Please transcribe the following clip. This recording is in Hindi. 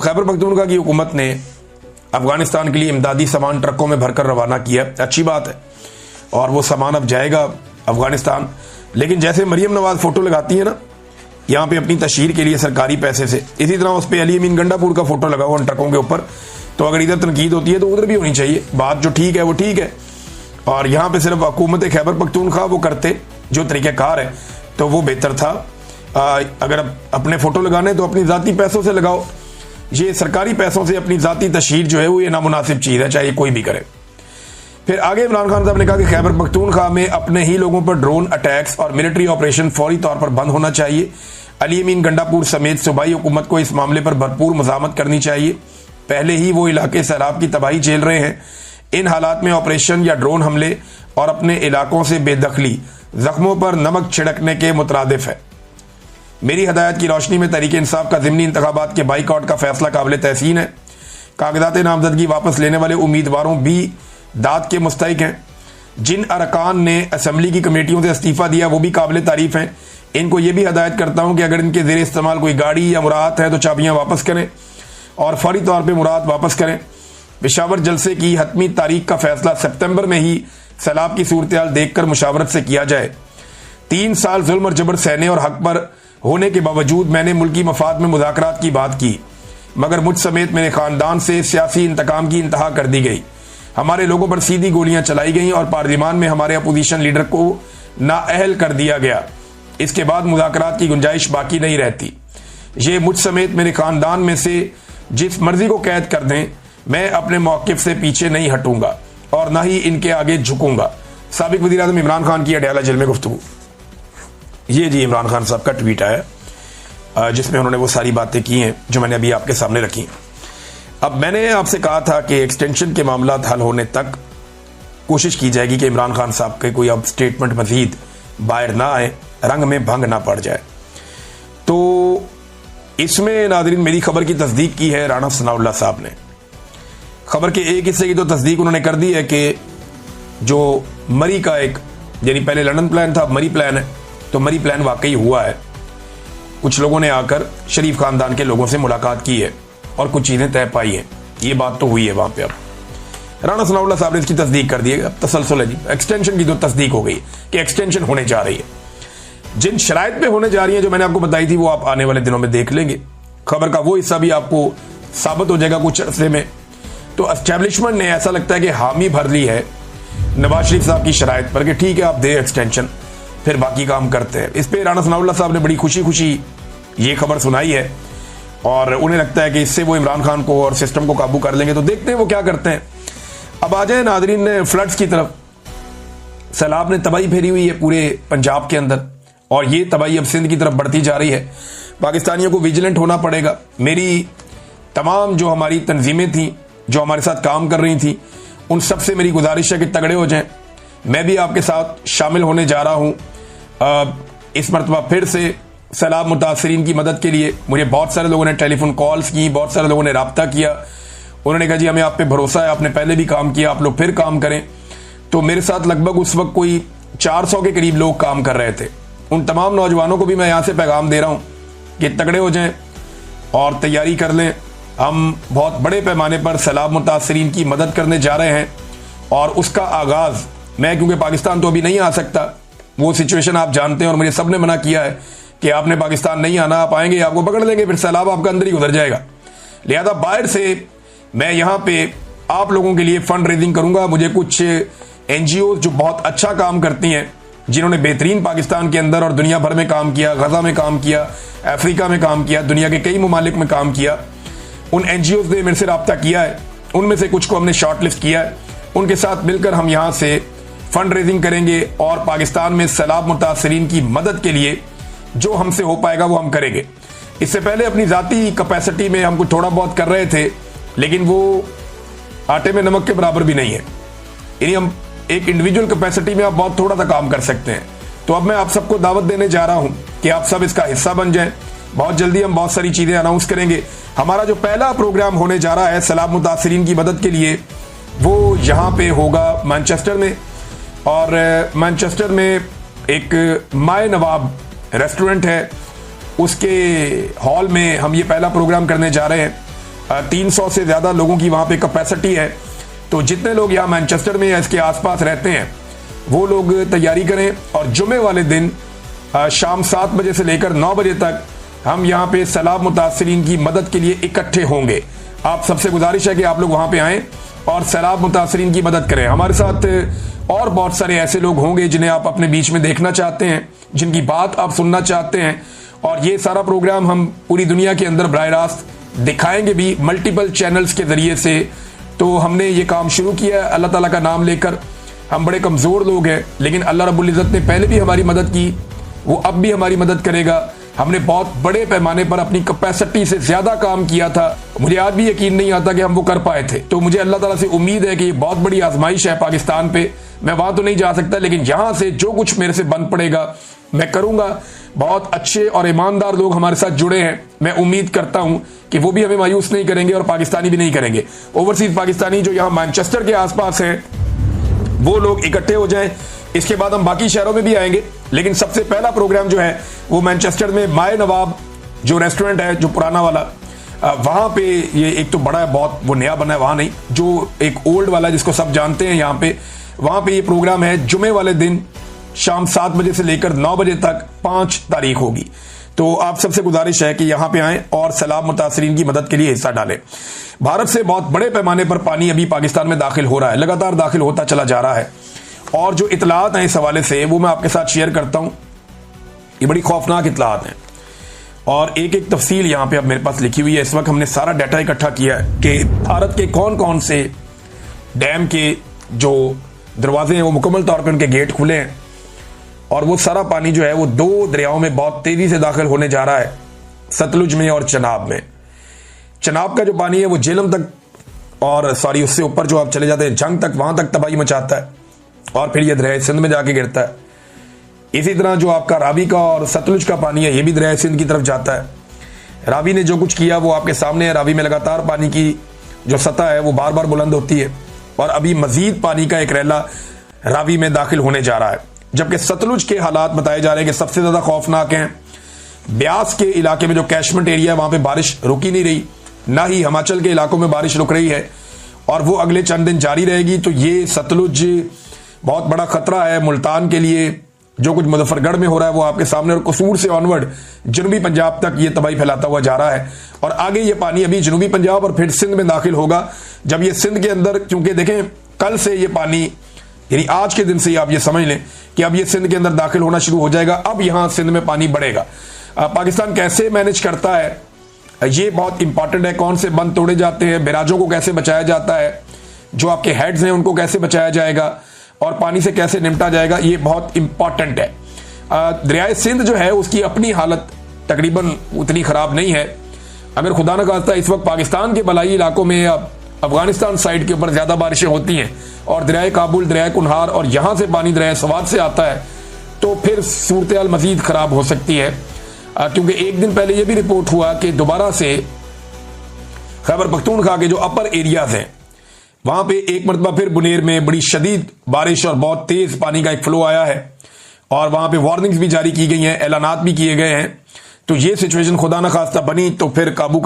खैबर पख्तूनख्वा की हुकूमत ने अफगानिस्तान के लिए इमदादी सामान ट्रकों में भरकर रवाना किया, अच्छी बात है, और वो सामान अब जाएगा अफगानिस्तान। लेकिन जैसे मरियम नवाज फोटो लगाती है ना यहाँ पे अपनी तशहीर के लिए सरकारी पैसे से, इसी तरह उस पर अली अमीन गंडापुर का फोटो लगा हुआ उन ट्रकों के ऊपर। तो अगर इधर तनकीद होती है तो उधर भी होनी चाहिए। बात जो ठीक है वो ठीक है, और यहाँ पे सिर्फ हुकूमत खैबर पख्तूनख्वा वो करते जो तरीक़ाकार है तो वो बेहतर था। अगर अपने फोटो लगाने तो अपनी ज़ाती पैसों से लगाओ, ये सरकारी पैसों से अपनी ज़ाती तशहीर जो है वो ये नामुनासिब चीज़ है, चाहे कोई भी करे। फिर आगे इमरान खान साहब ने कहा कि खैबर पख्तूनख्वा में अपने ही लोगों पर ड्रोन अटैक्स और मिलिट्री ऑपरेशन फौरी तौर पर बंद होना चाहिए। अली अमीन गंडापुर समेत सूबाई हुकूमत को इस मामले पर भरपूर मज़ामत करनी चाहिए। पहले ही वो इलाके सैलाब की तबाही झेल रहे हैं। इन हालात में ऑपरेशन या ड्रोन हमले और अपने इलाकों से बेदखली जख्मों पर नमक छिड़कने के मुतरादिफ है। मेरी हदायत की रोशनी में तहरीक इंसाफ का ज़िमनी इंतखाबात के बाइकआउट का फैसला काबिल तहसीन है। कागजात नामजदगी वापस लेने वाले उम्मीदवारों भी दाद के मुस्तहिक हैं। जिन अरकान ने असम्बली की कमेटियों से इस्तीफ़ा दिया वो भी काबिल तारीफ़ हैं। इनको ये भी हदायत करता हूँ कि अगर इनके ज़ेर इस्तेमाल कोई गाड़ी या मुराद है तो चाबियाँ वापस करें और फौरी तौर पर मुराद वापस करें। पेशावर जलसे की हतमी तारीख का फैसला सितंबर में ही सैलाब की सूरत हाल देख कर मुशावरत से किया जाए। 3 साल जुल्म और जबर सहने और हक पर होने के बावजूद मैंने मुल्की मफाद में मुज़ाकरात की बात की, मगर मुझ समेत मेरे ख़ानदान से सियासी इंतकाम की इंतहा कर दी गई। हमारे लोगों पर सीधी गोलियां चलाई गईं और पार्लियामान में हमारे अपोजिशन लीडर को नाअहल कर दिया गया। इसके बाद मुज़ाकरात की गुंजाइश बाकी नहीं रहती। ये मुझ समेत मेरे ख़ानदान में से जिस मर्जी को कैद कर दें, मैं अपने मौक़िफ़ से पीछे नहीं हटूंगा और ना ही इनके आगे झुकूंगा। साबिक वज़ीर आज़म इमरान खान की अडयाला जेल में गुफ्तगू। ये जी इमरान खान साहब का ट्वीट आया जिसमें उन्होंने वो सारी बातें की हैं जो मैंने अभी आपके सामने रखी। अब मैंने आपसे कहा था कि एक्सटेंशन के मामला हल होने तक कोशिश की जाएगी कि इमरान खान साहब के कोई अब स्टेटमेंट मजीद बाहर ना आए, रंग में भंग ना पड़ जाए। तो इसमें नाज़रीन मेरी खबर की तस्दीक की है राना सनाउल्लाह साहब ने। खबर के एक हिस्से की तो तस्दीक उन्होंने कर दी है कि जो मरी का एक, यानी पहले लंदन प्लान था, अब मरी प्लान है, तो मरी प्लान वाकई हुआ है। कुछ लोगों ने आकर शरीफ खानदान के लोगों से मुलाकात की है और कुछ चीज़ें तय पाई हैं, ये बात तो हुई है वहाँ पे। अब राना सनाउल्लाह साहब ने इसकी तस्दीक कर दी है। अब तसलसल है जी, एक्सटेंशन की तो तस्दीक हो गई कि एक्सटेंशन होने जा रही है। जिन शराइत पे होने जा रही है जो मैंने आपको बताई थी वो आप आने वाले दिनों में देख लेंगे। खबर का वो हिस्सा भी आपको साबित हो जाएगा कुछ अरसे में। तो एस्टेब्लिशमेंट ने ऐसा लगता है कि हामी भर ली है नवाज शरीफ साहब की शराइत पर कि ठीक है आप दे एक्सटेंशन, फिर बाकी काम करते हैं। इस पर राना सनाउल्लाह साहब ने बड़ी खुशी खुशी ये खबर सुनाई है और उन्हें लगता है कि इससे वो इमरान खान को और सिस्टम को काबू कर लेंगे। तो देखते हैं वो क्या करते हैं। अब आ जाए नाजरीन फ्लड्स की तरफ। सैलाब ने तबाही फेरी हुई है पूरे पंजाब के अंदर और ये तबाही अब सिंध की तरफ बढ़ती जा रही है। पाकिस्तानियों को विजिलेंट होना पड़ेगा। मेरी तमाम जो हमारी तंजीमें थी जो हमारे साथ काम कर रही थी उन सब से मेरी गुजारिश है कि तगड़े हो जाएं। मैं भी आपके साथ शामिल होने जा रहा हूँ इस मरतबा फिर से सैलाब मुतासरीन की मदद के लिए। मुझे बहुत सारे लोगों ने टेलीफोन कॉल्स की, बहुत सारे लोगों ने रब्ता किया। उन्होंने कहा जी हमें आप पे भरोसा है, आपने पहले भी काम किया, आप लोग फिर काम करें। तो मेरे साथ लगभग उस वक्त कोई 400 के करीब लोग काम कर रहे थे। उन तमाम नौजवानों को भी मैं यहाँ से पैगाम दे रहा हूँ कि तगड़े हो जाएं और तैयारी कर लें। हम बहुत बड़े पैमाने पर सैलाब मुतासरीन की मदद करने जा रहे हैं और उसका आगाज़ मैं, क्योंकि पाकिस्तान तो अभी नहीं आ सकता, वो सिचुएशन आप जानते हैं और मुझे सब ने मना किया है कि आपने पाकिस्तान नहीं आना, आप आएंगे आपको पकड़ लेंगे, फिर सैलाब आपका अंदर ही उधर जाएगा। लिहाजा बाहर से मैं यहाँ पे आप लोगों के लिए फंड रेजिंग करूँगा। मुझे कुछ NGOs जो बहुत अच्छा काम करती हैं, जिन्होंने बेहतरीन पाकिस्तान के अंदर और दुनिया भर में काम किया, गजा में काम किया, अफ्रीका में काम किया, दुनिया के कई ममालिक में काम किया, उन NGOs ने मेरे से रब्ता किया है। उनमें से कुछ को हमने शॉर्ट लिस्ट किया है। उनके साथ मिलकर हम यहाँ से फंड रेजिंग करेंगे और पाकिस्तान में सैलाब मुतासरीन की मदद के लिए जो हमसे हो पाएगा वो हम करेंगे। इससे पहले अपनी ज़ाती कैपेसिटी में हम कुछ थोड़ा बहुत कर रहे थे, लेकिन वो आटे में नमक के बराबर भी नहीं है। यानी हम एक इंडिविजुअल कैपेसिटी में आप बहुत थोड़ा सा काम कर सकते हैं। तो अब मैं आप सबको दावत देने जा रहा हूं कि आप सब इसका हिस्सा बन जाएं। बहुत जल्दी हम बहुत सारी चीज़ें अनाउंस करेंगे। हमारा जो पहला प्रोग्राम होने जा रहा है सैलाब मुतासरीन की मदद के लिए, वो यहाँ पे होगा मैनचेस्टर में। और मैनचेस्टर में एक माए नवाब रेस्टोरेंट है, उसके हॉल में हम ये पहला प्रोग्राम करने जा रहे हैं। 300 से ज़्यादा लोगों की वहाँ पे कैपेसिटी है। तो जितने लोग यहाँ मैनचेस्टर में या इसके आसपास रहते हैं वो लोग तैयारी करें, और जुमे वाले दिन शाम 7 बजे से लेकर 9 बजे तक हम यहाँ पे सैलाब मुतासरीन की मदद के लिए इकट्ठे होंगे। आप सबसे गुजारिश है कि आप लोग वहाँ पे आएँ और सैलाब मुतासरीन की मदद करें। हमारे साथ और बहुत सारे ऐसे लोग होंगे जिन्हें आप अपने बीच में देखना चाहते हैं, जिनकी बात आप सुनना चाहते हैं, और ये सारा प्रोग्राम हम पूरी दुनिया के अंदर बराह रास्त दिखाएंगे भी मल्टीपल चैनल्स के ज़रिए से। तो हमने ये काम शुरू किया है अल्लाह ताला का नाम लेकर। हम बड़े कमज़ोर लोग हैं, लेकिन अल्लाह रब्बुल इज़्ज़त ने पहले भी हमारी मदद की, वो अब भी हमारी मदद करेगा। हमने बहुत बड़े पैमाने पर अपनी कैपेसिटी से ज़्यादा काम किया था। मुझे आज भी यकीन नहीं आता कि हम वो कर पाए थे। तो मुझे अल्लाह ताला से उम्मीद है कि ये बहुत बड़ी आजमाइश है पाकिस्तान पे। मैं वहाँ तो नहीं जा सकता, लेकिन यहाँ से जो कुछ मेरे से बन पड़ेगा मैं करूँगा। बहुत अच्छे और ईमानदार लोग हमारे साथ जुड़े हैं। मैं उम्मीद करता हूँ कि वो भी हमें मायूस नहीं करेंगे और पाकिस्तानी भी नहीं करेंगे। ओवरसीज पाकिस्तानी जो यहाँ मैनचेस्टर के आसपास हैं वो लोग इकट्ठे हो जाएं। इसके बाद हम बाकी शहरों में भी आएंगे, लेकिन सबसे पहला प्रोग्राम जो है वो मैनचेस्टर में माए नवाब जो रेस्टोरेंट है, जो पुराना वाला, वहाँ पे ये एक तो बड़ा है बहुत, वो नया बना है वहाँ नहीं, जो एक ओल्ड वाला जिसको सब जानते हैं यहाँ पे, वहाँ पे ये प्रोग्राम है। जुमे वाले दिन शाम 7 बजे से लेकर 9 बजे तक 5 तारीख होगी। तो आप सबसे गुजारिश है कि यहाँ पे आएँ और सैलाब मुतासरीन की मदद के लिए हिस्सा डालें। भारत से बहुत बड़े पैमाने पर पानी अभी पाकिस्तान में दाखिल हो रहा है, लगातार दाखिल होता चला जा रहा है, और जो इतलात हैं इस हवाले से वो मैं आपके साथ शेयर करता हूँ। ये बड़ी खौफनाक इतलात हैं और एक एक तफसील यहाँ पे अब मेरे पास लिखी हुई है। इस वक्त हमने सारा डाटा इकट्ठा किया है कि भारत के कौन कौन से डैम के जो दरवाजे हैं वो मुकम्मल तौर पर उनके गेट खुले हैं, और वो सारा पानी जो है वो 2 दरियाओं में बहुत तेज़ी से दाखिल होने जा रहा है, सतलुज में और चनाब में। चनाब का जो पानी है वो जेलम तक, और सॉरी उससे ऊपर जो आप चले जाते हैं जंग तक, वहाँ तक तबाही मचाता है, और फिर ये दरिया सिंध में जाके गिरता है। इसी तरह जो आपका रावी का और सतलुज का पानी है ये भी दरिया सिंध की तरफ जाता है। रावी ने जो कुछ किया वो आपके सामने है। रावी में लगातार पानी की जो सतह है वो बार बार बुलंद होती है, और अभी मजीद पानी का एक रैला रावी में दाखिल होने जा रहा है। जबकि सतलुज के हालात बताए जा रहे हैं कि सबसे ज़्यादा खौफनाक हैं। ब्यास के इलाके में जो कैशमेंट एरिया है वहाँ पे बारिश रुकी नहीं रही, ना ही हिमाचल के इलाकों में बारिश रुक रही है, और वो अगले चंद दिन जारी रहेगी। तो ये सतलुज बहुत बड़ा खतरा है मुल्तान के लिए। जो कुछ मुजफ्फरगढ़ में हो रहा है वो आपके सामने, और कसूर से ऑनवर्ड जनूबी पंजाब तक ये तबाही फैलाता हुआ जा रहा है, और आगे ये पानी अभी जनूबी पंजाब और फिर सिंध में दाखिल होगा। जब ये सिंध के अंदर, क्योंकि देखें कल से ये पानी, यानी आज के दिन से ही आप ये समझ लें कि अब ये सिंध के अंदर दाखिल होना शुरू हो जाएगा। अब यहाँ सिंध में पानी बढ़ेगा। पाकिस्तान कैसे मैनेज करता है ये बहुत इंपॉर्टेंट है। कौन से बंद तोड़े जाते हैं, बैराजों को कैसे बचाया जाता है, जो आपके हेड्स हैं उनको कैसे बचाया जाएगा, और पानी से कैसे निपटा जाएगा, ये बहुत इंपॉर्टेंट है। दरियाए सिंध जो है उसकी अपनी हालत तकरीबन उतनी ख़राब नहीं है। अगर खुदा न खास्ता इस वक्त पाकिस्तान के बलाई इलाकों में या अफगानिस्तान साइड के ऊपर ज़्यादा बारिशें होती हैं और दरियाए काबुल, दरियाए कुनहार और यहाँ से पानी दरियाए सवात से आता है, तो फिर सूरत हाल मज़ीद ख़राब हो सकती है। क्योंकि एक दिन पहले ये भी रिपोर्ट हुआ कि दोबारा से खैबर पख्तूनख्वा के जो अपर एरियाज़ हैं वहाँ पे एक मरतबा फिर बुनेर में बड़ी शदीद बारिश और बहुत तेज़ पानी का एक फ्लो आया है, और वहाँ पे वार्निंग्स भी जारी की गई हैं, ऐलानात भी किए गए हैं। तो ये सिचुएशन खुदा न खास्ता बनी तो फिर काबू